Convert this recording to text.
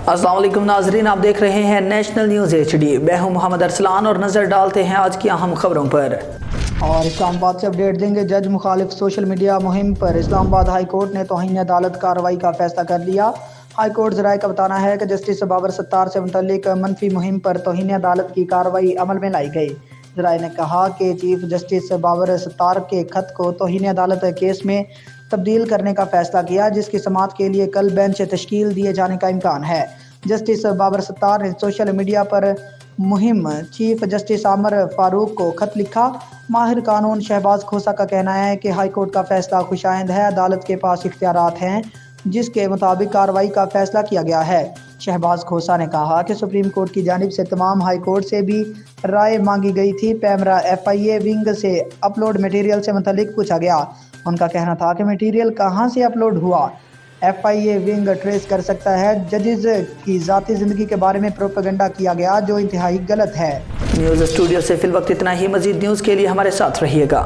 अस्सलाम वालेकुम नाजरीन, आप देख रहे हैं नेशनल न्यूज़ HD। मैं हूं मोहम्मद अरसलान और नज़र डालते हैं आज की अहम खबरों पर। और इस्लामाबाद से अपडेट देंगे। जज मुखालिफ सोशल मीडिया मुहिम पर इस्लामाबाद हाई कोर्ट ने तौहीन अदालत कार्रवाई का फैसला कर लिया। हाई कोर्ट ज़राए का बताना है कि जस्टिस बाबर सत्तार से मुतल्लिक मनफी मुहिम पर तौहीन अदालत की कार्रवाई अमल में लाई गई। ज़राए ने कहा कि चीफ जस्टिस बाबर सत्तार के खत को तौहीन अदालत केस में तब्दील करने का फैसला किया, जिसकी समाअत के लिए कल बेंच तश्कील दिए जाने का इम्कान है। जस्टिस बाबर सत्तार ने सोशल मीडिया पर मुहिम चीफ जस्टिस आमर फारूक को खत लिखा। माहिर कानून शहबाज खोसा का कहना है कि हाई कोर्ट का फैसला खुशाइंद है। अदालत के पास इख्तियारात हैं जिसके मुताबिक कार्रवाई का फैसला किया गया है। शहबाज खोसा ने कहा कि सुप्रीम कोर्ट की जानिब से तमाम हाई कोर्ट से भी राय मांगी गई थी। पैमरा FIA विंग से अपलोड मटेरियल से मुतल्लिक पूछा गया। उनका कहना था कि मटेरियल कहां से अपलोड हुआ, FIA विंग ट्रेस कर सकता है। जजेस की ज़ाती ज़िंदगी के बारे में प्रोपेगेंडा किया गया जो इंतहाई गलत है। न्यूज़ स्टूडियो से फिल वक्त इतना ही। मज़ीद न्यूज़ के लिए हमारे साथ रहिएगा।